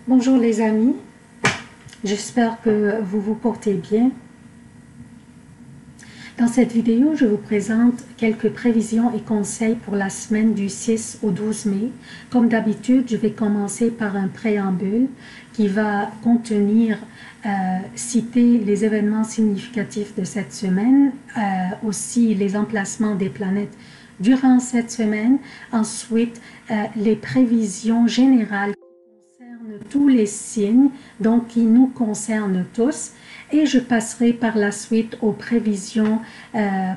Bonjour les amis, j'espère que vous vous portez bien. Dans cette vidéo, je vous présente quelques prévisions et conseils pour la semaine du 6 au 12 mai. Comme d'habitude, je vais commencer par un préambule qui va contenir, citer les événements significatifs de cette semaine, aussi les emplacements des planètes durant cette semaine. Ensuite, les prévisions générales tous les signes, donc qui nous concernent tous, et je passerai par la suite aux prévisions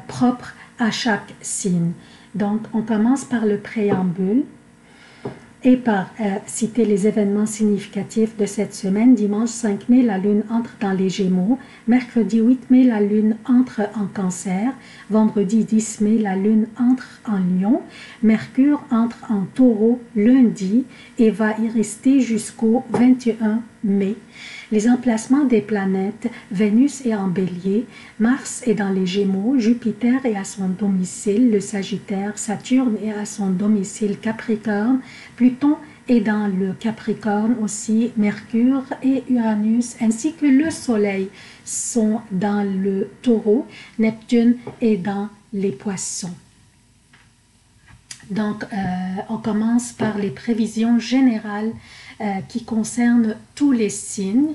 propres à chaque signe. Donc, on commence par le préambule et par citer les événements significatifs de cette semaine. Dimanche 5 mai, la Lune entre dans les Gémeaux. Mercredi 8 mai, la Lune entre en Cancer. Vendredi 10 mai, la Lune entre en Lion. Mercure entre en Taureau lundi et va y rester jusqu'au 21 mai. Les emplacements des planètes, Vénus est en Bélier, Mars est dans les Gémeaux, Jupiter est à son domicile, le Sagittaire, Saturne est à son domicile Capricorne, Pluton est dans le Capricorne aussi, Mercure et Uranus ainsi que le Soleil sont dans le Taureau, Neptune est dans les Poissons. Donc, on commence par les prévisions générales qui concernent tous les signes.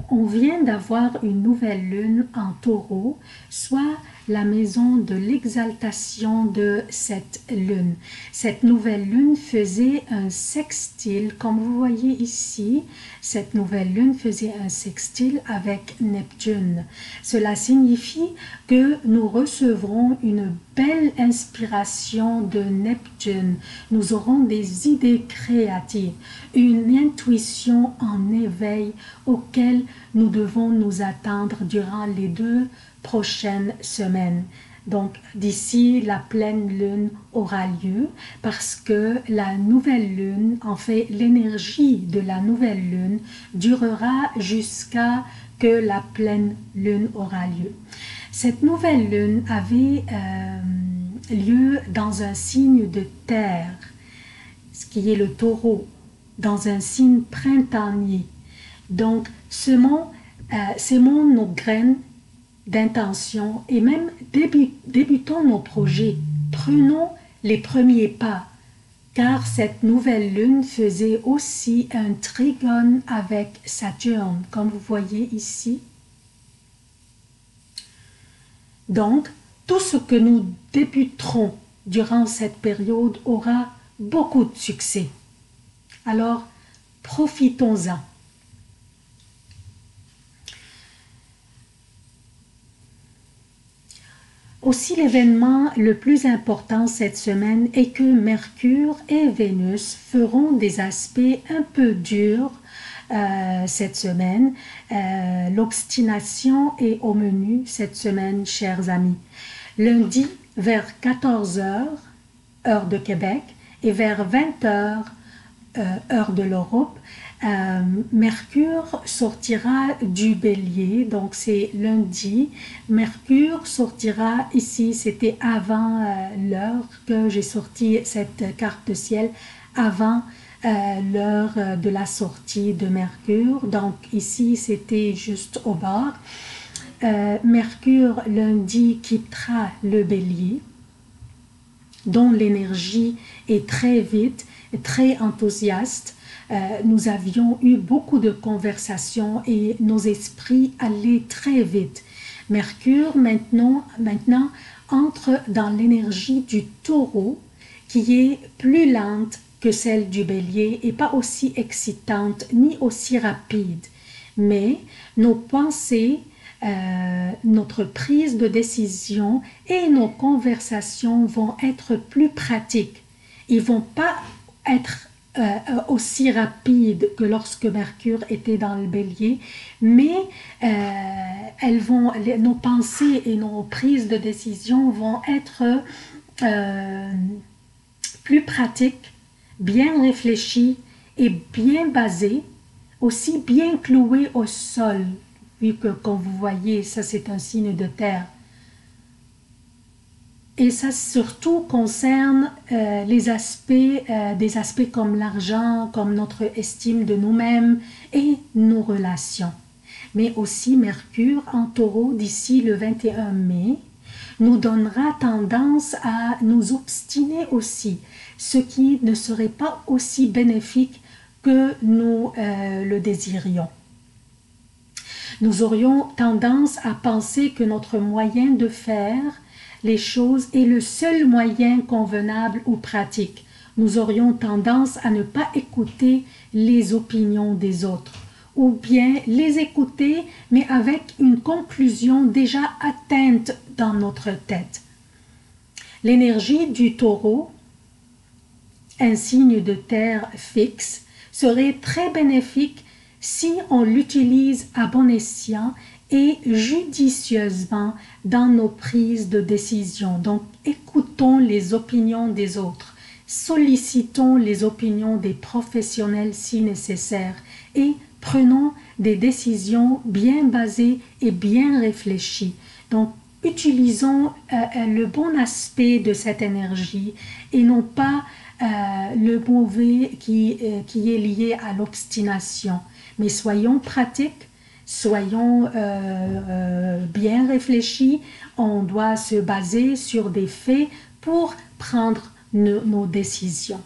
On vient d'avoir une nouvelle lune en Taureau, soit la maison de l'exaltation de cette lune. Cette nouvelle lune faisait un sextile, comme vous voyez ici, cette nouvelle lune faisait un sextile avec Neptune. Cela signifie que nous recevrons une belle inspiration de Neptune. Nous aurons des idées créatives, une intuition en éveil auquel nous devons nous attendre durant les 2 prochaines semaines. Donc d'ici la pleine lune aura lieu parce que la nouvelle lune, en fait l'énergie de la nouvelle lune durera jusqu'à que la pleine lune aura lieu. Cette nouvelle lune avait lieu dans un signe de terre, ce qui est le Taureau, dans un signe printanier. Donc semons nos graines d'intention et même débutons nos projets, prenons les premiers pas, car cette nouvelle lune faisait aussi un trigone avec Saturne, comme vous voyez ici. Donc, tout ce que nous débuterons durant cette période aura beaucoup de succès. Alors, profitons-en. Aussi, l'événement le plus important cette semaine est que Mercure et Vénus feront des aspects un peu durs cette semaine. L'obstination est au menu cette semaine, chers amis. Lundi, vers 14 h, heure de Québec, et vers 20 h, heure de l'Europe, Mercure sortira du Bélier, donc c'est lundi. Mercure sortira ici, c'était avant l'heure que j'ai sorti cette carte de ciel, avant l'heure de la sortie de Mercure. Donc ici, c'était juste au bord. Mercure lundi quittera le Bélier, dont l'énergie est très vite, très enthousiaste. Nous avions eu beaucoup de conversations et nos esprits allaient très vite. Mercure maintenant entre dans l'énergie du Taureau qui est plus lente que celle du Bélier et pas aussi excitante ni aussi rapide. Mais nos pensées, notre prise de décision et nos conversations vont être plus pratiques. Ils vont pas être aussi rapides que lorsque Mercure était dans le Bélier, mais nos pensées et nos prises de décision vont être plus pratiques, bien réfléchies et bien basées, aussi bien clouées au sol, vu que, comme vous voyez, ça c'est un signe de terre. Et ça surtout concerne des aspects comme l'argent, comme notre estime de nous-mêmes et nos relations. Mais aussi Mercure en Taureau d'ici le 21 mai nous donnera tendance à nous obstiner aussi, ce qui ne serait pas aussi bénéfique que nous le désirions. Nous aurions tendance à penser que notre moyen de faire les choses est le seul moyen convenable ou pratique. Nous aurions tendance à ne pas écouter les opinions des autres, ou bien les écouter, mais avec une conclusion déjà atteinte dans notre tête. L'énergie du Taureau, un signe de terre fixe, serait très bénéfique si on l'utilise à bon escient et judicieusement dans nos prises de décision. Donc, écoutons les opinions des autres, sollicitons les opinions des professionnels si nécessaire et prenons des décisions bien basées et bien réfléchies. Donc, utilisons le bon aspect de cette énergie et non pas le mauvais qui est lié à l'obstination. Mais soyons pratiques, soyons bien réfléchis, on doit se baser sur des faits pour prendre nos décisions.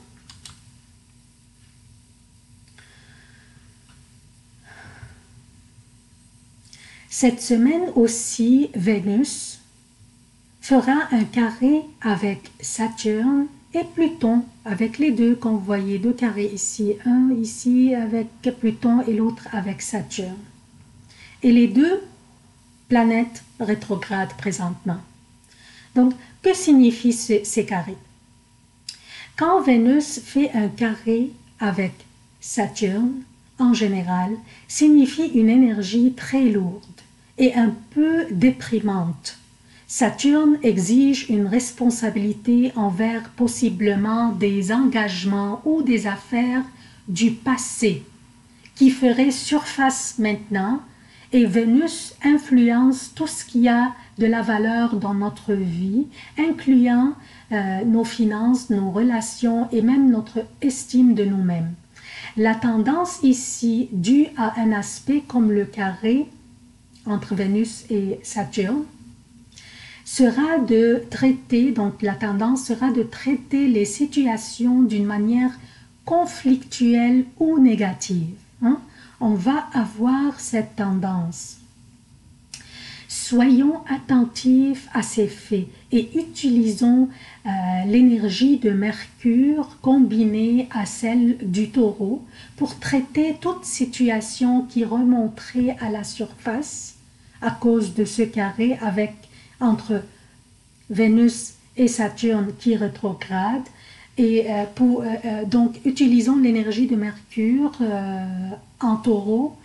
Cette semaine aussi, Vénus fera un carré avec Saturne et Pluton, avec les deux, quand vous voyez deux carrés ici, un ici avec Pluton et l'autre avec Saturne. Et les deux planètes rétrogrades présentement. Donc, que signifient ces carrés? Quand Vénus fait un carré avec Saturne, en général, signifie une énergie très lourde et un peu déprimante. Saturne exige une responsabilité envers possiblement des engagements ou des affaires du passé qui feraient surface maintenant, et Vénus influence tout ce qui a de la valeur dans notre vie, incluant nos finances, nos relations et même notre estime de nous-mêmes. La tendance ici, due à un aspect comme le carré entre Vénus et Saturne, sera de traiter, donc la tendance sera de traiter les situations d'une manière conflictuelle ou négative. On va avoir cette tendance. Soyons attentifs à ces faits et utilisons l'énergie de Mercure combinée à celle du Taureau pour traiter toute situation qui remonterait à la surface à cause de ce carré entre Vénus et Saturne qui rétrograde. Et donc, utilisons l'énergie de Mercure en Taureau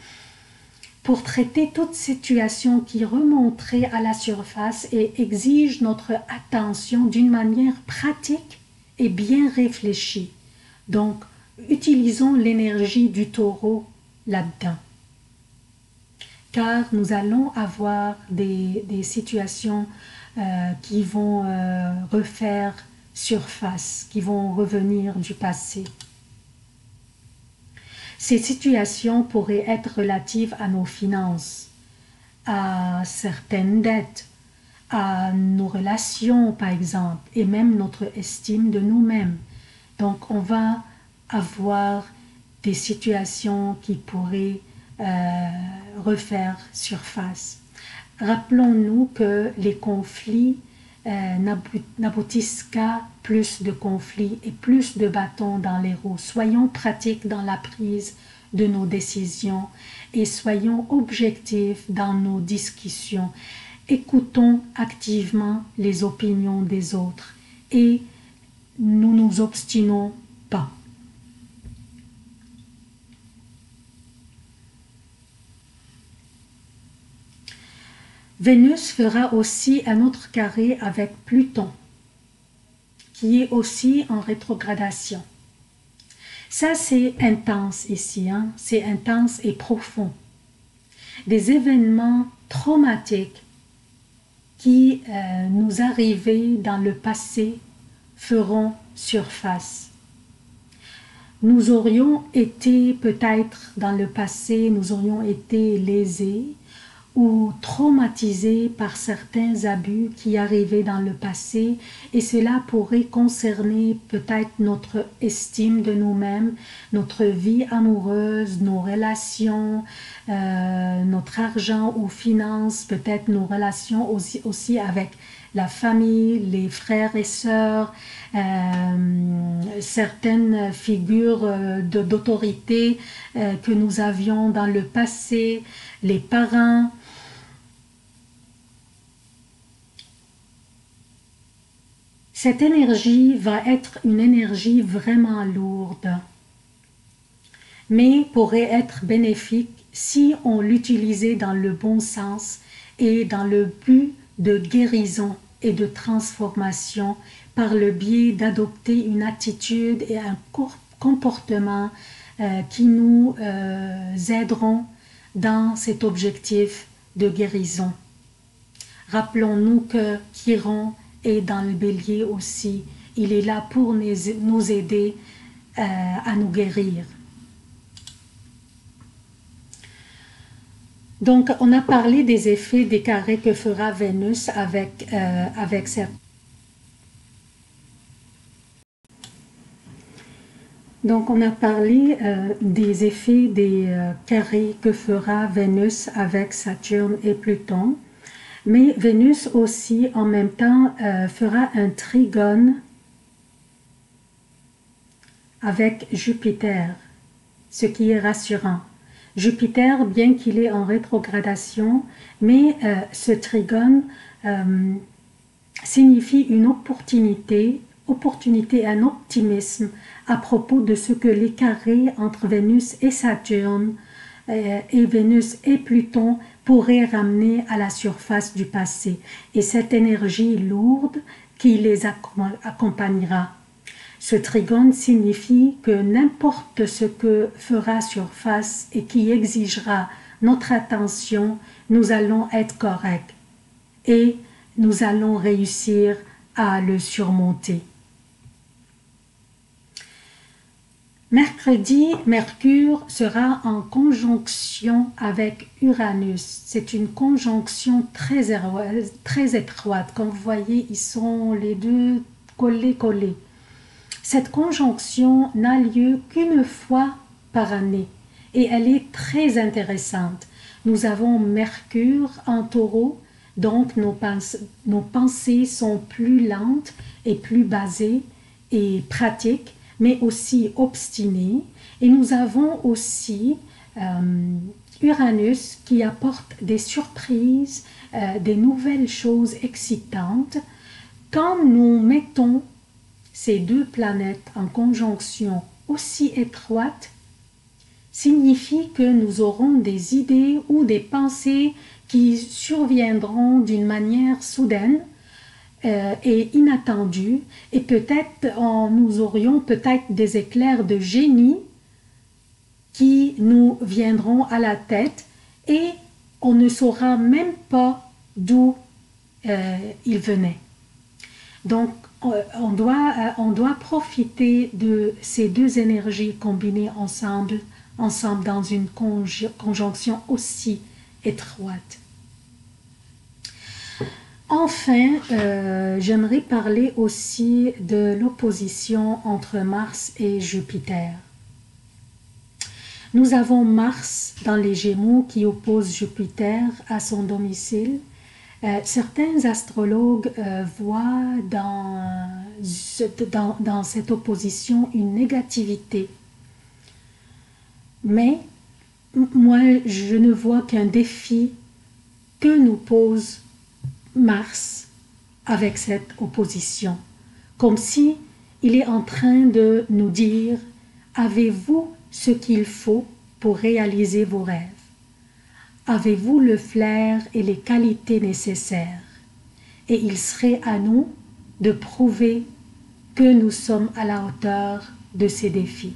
pour traiter toute situation qui remonterait à la surface et exige notre attention d'une manière pratique et bien réfléchie. Donc, utilisons l'énergie du Taureau là-dedans. Car nous allons avoir des situations qui vont refaire surface, qui vont revenir du passé. Ces situations pourraient être relatives à nos finances, à certaines dettes, à nos relations par exemple, et même notre estime de nous-mêmes. Donc on va avoir des situations qui pourraient refaire surface. Rappelons-nous que les conflits n'aboutissent qu'à plus de conflits et plus de bâtons dans les roues. Soyons pratiques dans la prise de nos décisions et soyons objectifs dans nos discussions. Écoutons activement les opinions des autres et nous nous obstinons pas. Vénus fera aussi un autre carré avec Pluton, qui est aussi en rétrogradation. Ça, c'est intense ici, c'est intense et profond. Des événements traumatiques qui nous arrivaient dans le passé feront surface. Nous aurions été peut-être dans le passé, nous aurions été lésés ou traumatisés par certains abus qui arrivaient dans le passé, et cela pourrait concerner peut-être notre estime de nous-mêmes, notre vie amoureuse, nos relations, notre argent ou finances, peut-être nos relations aussi avec la famille, les frères et sœurs, certaines figures d'autorité que nous avions dans le passé, les parents. Cette énergie va être une énergie vraiment lourde, mais pourrait être bénéfique si on l'utilisait dans le bon sens et dans le but de guérison et de transformation par le biais d'adopter une attitude et un comportement qui nous aideront dans cet objectif de guérison. Rappelons-nous que Chiron est dans le bélier aussi. Il est là pour nous aider à nous guérir. Donc, on a parlé des effets des carrés que fera Vénus avec cette... Donc, on a parlé des effets des carrés que fera Vénus avec Saturne et Pluton. Mais Vénus aussi, en même temps, fera un trigone avec Jupiter, ce qui est rassurant. Jupiter, bien qu'il est en rétrogradation, mais ce trigone signifie une opportunité, un optimisme à propos de ce que les carrés entre Vénus et Saturne et Vénus et Pluton pourraient ramener à la surface du passé, et cette énergie lourde qui les accompagnera. Ce trigone signifie que n'importe ce que fera surface et qui exigera notre attention, nous allons être corrects et nous allons réussir à le surmonter. Mercredi, Mercure sera en conjonction avec Uranus. C'est une conjonction très étroite. Comme vous voyez, ils sont les deux collés. Cette conjonction n'a lieu qu'une fois par année et elle est très intéressante. Nous avons Mercure en Taureau, donc nos pensées sont plus lentes et plus basées et pratiques, mais aussi obstinée. Et nous avons aussi Uranus qui apporte des surprises, des nouvelles choses excitantes. Quand nous mettons ces deux planètes en conjonction aussi étroite, signifie que nous aurons des idées ou des pensées qui surviendront d'une manière soudaine et inattendue, et peut-être nous aurions peut-être des éclairs de génie qui nous viendront à la tête et on ne saura même pas d'où ils venaient. Donc on doit profiter de ces deux énergies combinées ensemble dans une conjonction aussi étroite. Enfin, j'aimerais parler aussi de l'opposition entre Mars et Jupiter. Nous avons Mars dans les Gémeaux qui oppose Jupiter à son domicile. Certains astrologues voient dans cette opposition une négativité. Mais moi, je ne vois qu'un défi que nous pose Mars avec cette opposition, comme si il est en train de nous dire: avez-vous ce qu'il faut pour réaliser vos rêves? Avez-vous le flair et les qualités nécessaires? Et il serait à nous de prouver que nous sommes à la hauteur de ces défis.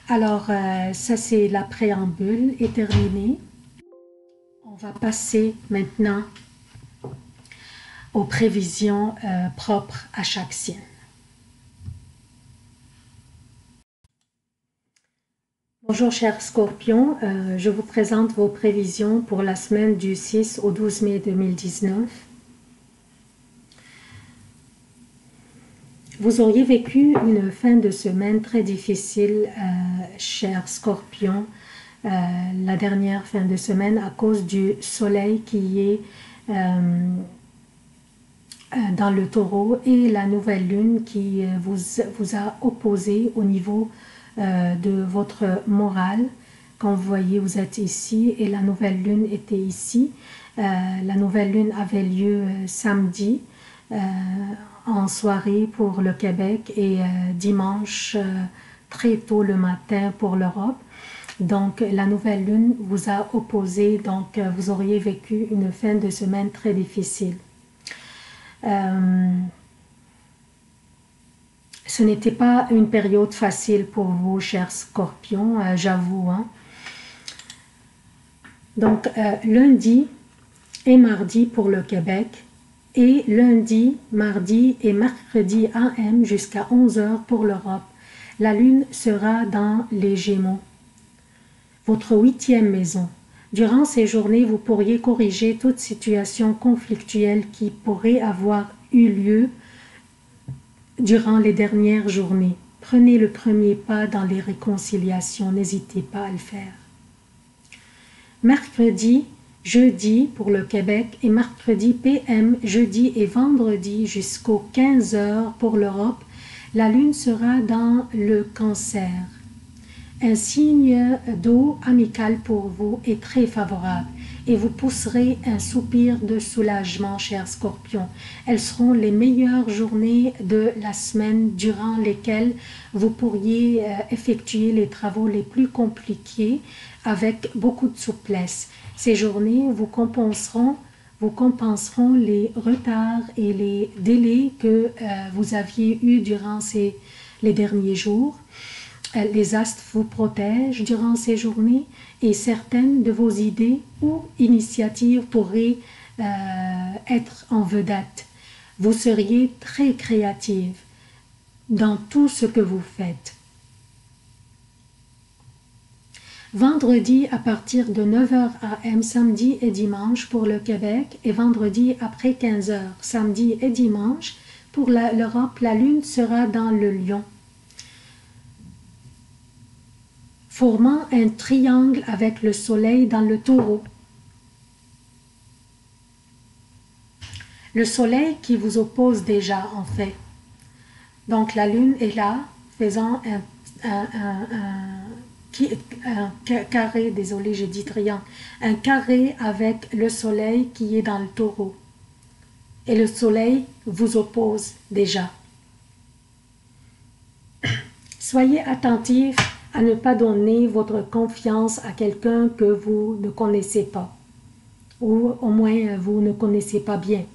Alors, ça c'est la préambule est terminée. On va passer maintenant aux prévisions propres à chaque signe. Bonjour chers scorpions, je vous présente vos prévisions pour la semaine du 6 au 12 mai 2019. Vous auriez vécu une fin de semaine très difficile, chers scorpions, la dernière fin de semaine à cause du soleil qui est dans le taureau et la nouvelle lune qui vous a opposé au niveau de votre morale. Comme vous voyez, vous êtes ici et la nouvelle lune était ici. La nouvelle lune avait lieu samedi en soirée pour le Québec et dimanche très tôt le matin pour l'Europe. Donc la nouvelle lune vous a opposé, donc vous auriez vécu une fin de semaine très difficile. Ce n'était pas une période facile pour vous, chers scorpions, j'avoue. Hein. Donc, lundi et mardi pour le Québec, et lundi, mardi et mercredi AM jusqu'à 11 h pour l'Europe. La lune sera dans les Gémeaux, votre 8e maison. Durant ces journées, vous pourriez corriger toute situation conflictuelle qui pourrait avoir eu lieu durant les dernières journées. Prenez le premier pas dans les réconciliations, n'hésitez pas à le faire. Mercredi, jeudi pour le Québec et mercredi PM, jeudi et vendredi jusqu'aux 15 h pour l'Europe, la lune sera dans le Cancer. Un signe d'eau amical pour vous est très favorable et vous pousserez un soupir de soulagement, chers scorpions. Elles seront les meilleures journées de la semaine durant lesquelles vous pourriez effectuer les travaux les plus compliqués avec beaucoup de souplesse. Ces journées vous compenseront les retards et les délais que vous aviez eus durant les derniers jours. Les astres vous protègent durant ces journées et certaines de vos idées ou initiatives pourraient être en vedette. Vous seriez très créative dans tout ce que vous faites. Vendredi à partir de 9 h AM, samedi et dimanche pour le Québec et vendredi après 15 h, samedi et dimanche pour l'Europe, la lune sera dans le Lion, formant un triangle avec le soleil dans le taureau. Le soleil qui vous oppose déjà en fait. Donc la lune est là, faisant un carré, désolé j'ai dit triangle, un carré avec le soleil qui est dans le taureau. Et le soleil vous oppose déjà. Soyez attentifs à ne pas donner votre confiance à quelqu'un que vous ne connaissez pas, ou au moins vous ne connaissez pas bien.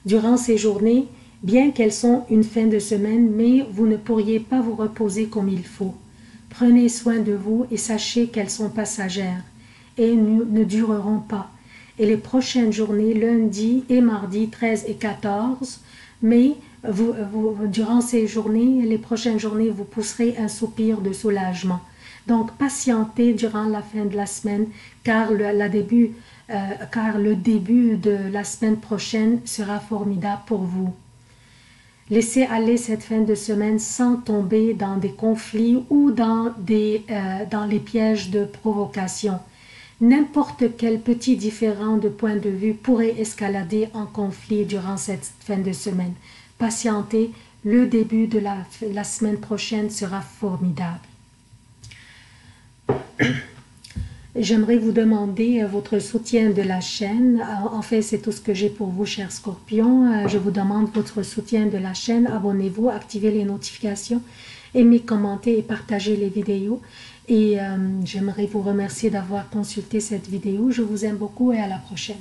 Durant ces journées, bien qu'elles sont une fin de semaine, mais vous ne pourriez pas vous reposer comme il faut. Prenez soin de vous et sachez qu'elles sont passagères et ne dureront pas. Et les prochaines journées, lundi et mardi 13 et 14, mais durant ces journées, les prochaines journées, vous pousserez un soupir de soulagement. Donc, patientez durant la fin de la semaine, car le début de la semaine prochaine sera formidable pour vous. Laissez aller cette fin de semaine sans tomber dans des conflits ou dans les pièges de provocation. N'importe quel petit différent de point de vue pourrait escalader en conflit durant cette fin de semaine. Patientez, le début de la semaine prochaine sera formidable. J'aimerais vous demander votre soutien de la chaîne. En fait, c'est tout ce que j'ai pour vous, chers scorpions. Je vous demande votre soutien de la chaîne. Abonnez-vous, activez les notifications, aimez, commentez et partagez les vidéos. Et j'aimerais vous remercier d'avoir consulté cette vidéo. Je vous aime beaucoup et à la prochaine.